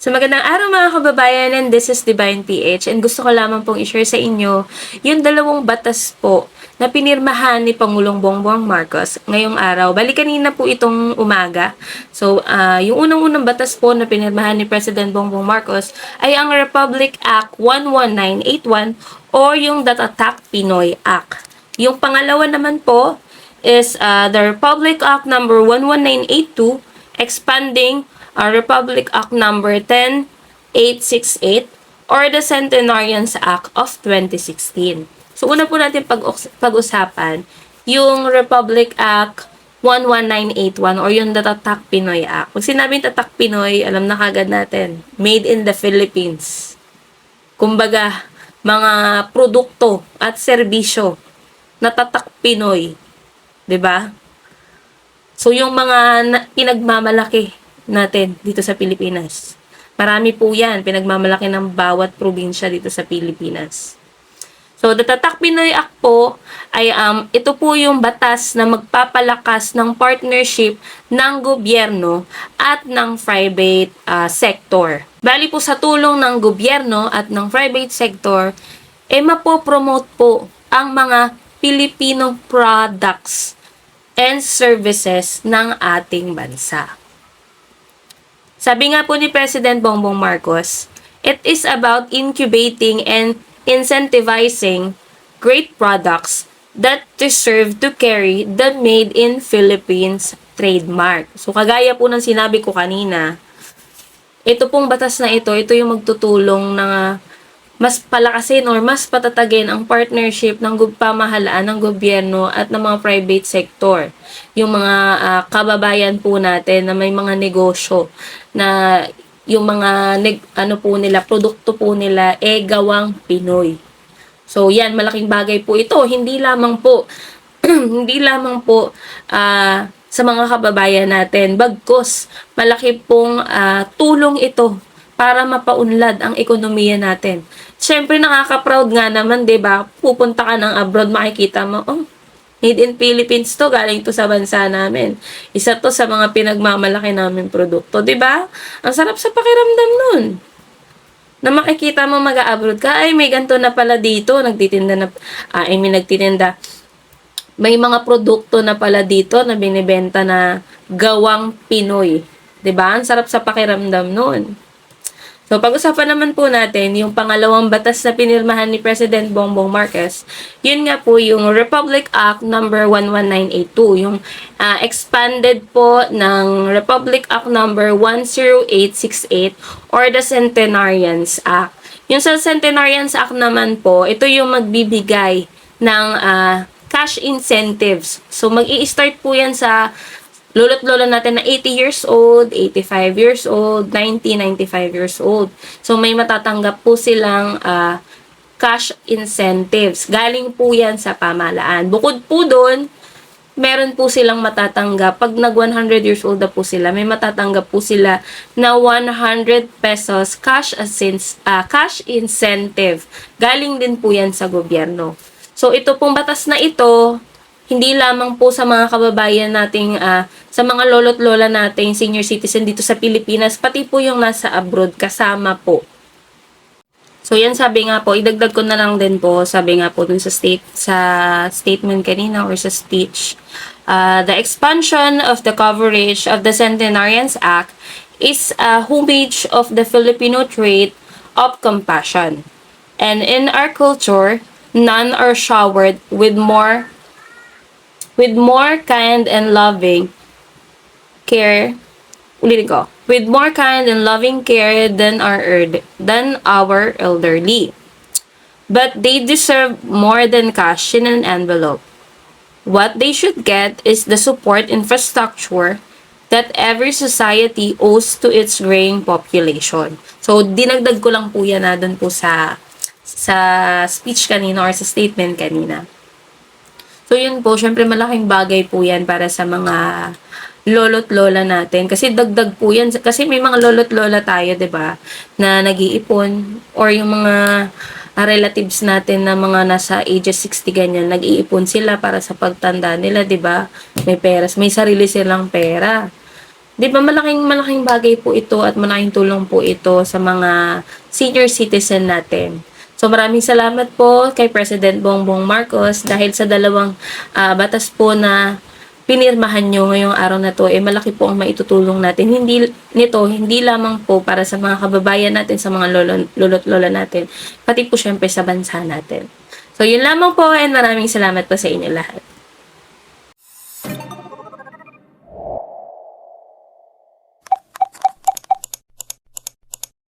So magandang araw mga kababayan, and this is Divine PH, and gusto ko lamang pong i-share sa inyo yung dalawang batas po na pinirmahan ni Pangulong Bongbong Marcos ngayong araw. Bali kanina po itong umaga. So yung unang-unang batas po na pinirmahan ni President Bongbong Marcos ay ang Republic Act 11981 or yung That Attack Pinoy Act. Yung pangalawa naman po is the Republic Act number 11982 expanding Republic Act number 10868 or the Centenarians Act of 2016. So una po natin pag-usapan yung Republic Act 11981 or yung Tatak Pinoy Act. Pag sinabing Tatak Pinoy, alam na kagad natin, made in the Philippines. Kumbaga, mga produkto at serbisyo na Tatak Pinoy. 'Di ba? So yung mga pinagmamalaki natin dito sa Pilipinas. Marami po yan, pinagmamalaki ng bawat probinsya dito sa Pilipinas. So, the Tatak Pinoy Act po ay ito po yung batas na magpapalakas ng partnership ng gobyerno at ng private sector. Bali po sa tulong ng gobyerno at ng private sector, mapopromote po ang mga Filipino products and services ng ating bansa. Sabi nga po ni President Bongbong Marcos, it is about incubating and incentivizing great products that deserve to carry the Made in Philippines trademark. So, kagaya po ng sinabi ko kanina, ito pong batas na ito yung magtutulong na mas palakasin or mas patatagin ang partnership ng pamahalaan ng gobyerno at ng mga private sector. Yung mga kababayan po natin na may mga negosyo na yung mga produkto po nila gawang Pinoy. So yan, malaking bagay po ito. Hindi lamang po sa mga kababayan natin, bagkus malaki pong tulong ito para mapaunlad ang ekonomiya natin. Siyempre, nakaka-proud nga naman, 'di ba? Pupunta ka ng abroad, makikita mo, made in Philippines to, galing to sa bansa namin. Isa to sa mga pinagmamalaki namin produkto, 'di ba? Ang sarap sa pakiramdam nun. Na makikita mo mag-abroad ka, ay may ganito na pala dito, nagtitinda. May mga produkto na pala dito na binibenta na gawang Pinoy. 'Di ba? Ang sarap sa pakiramdam nun. So, pag-usapan naman po natin yung pangalawang batas na pinirmahan ni President Bongbong Marcos. Yun nga po yung Republic Act number 11982, yung expanded po ng Republic Act number 10868 or the Centenarians Act. Yung sa Centenarians Act naman po, ito yung magbibigay ng cash incentives. So, mag-i-start po yan sa lolo't lola natin na 80 years old, 85 years old, 90, 95 years old. So, may matatanggap po silang cash incentives. Galing po yan sa pamahalaan. Bukod po doon, meron po silang matatanggap. Pag nag 100 years old na po sila, may matatanggap po sila na 100 pesos cash incentive. Galing din po yan sa gobyerno. So, ito pong batas na ito, hindi lamang po sa mga kababayan nating, sa mga lolo't lola nating senior citizen dito sa Pilipinas, pati po yung nasa abroad kasama po. So yan, sabi nga po, idagdag ko na lang din po, sabi nga po dun sa statement kanina or sa speech, the expansion of the coverage of the Centenarians Act is a homage of the Filipino trait of compassion. And in our culture, none are showered with more kind and loving care. With more kind and loving care than our elderly. But they deserve more than cash in an envelope. What they should get is the support infrastructure that every society owes to its graying population. So, dinagdag ko lang po yan dun po sa speech kanina or sa statement kanina. So, yun po, syempre malaking bagay po yan para sa mga lolo't lola natin. Kasi dagdag po yan. Kasi may mga lolo't lola tayo, 'di ba, na nag-iipon or yung mga relatives natin na mga nasa ages 60 ganyan, nag-iipon sila para sa pagtanda nila, 'di ba? May pera, may sarili silang pera. 'Di ba malaking bagay po ito at malaking tulong po ito sa mga senior citizen natin. So maraming salamat po kay President Bongbong Marcos dahil sa dalawang batas po na pinirmahan nyo ngayong araw na to, malaki po ang maitutulong natin. Hindi lamang po para sa mga kababayan natin, sa mga lolo't lola natin, pati po syempre sa bansa natin. So yun lamang po and maraming salamat po sa inyo lahat.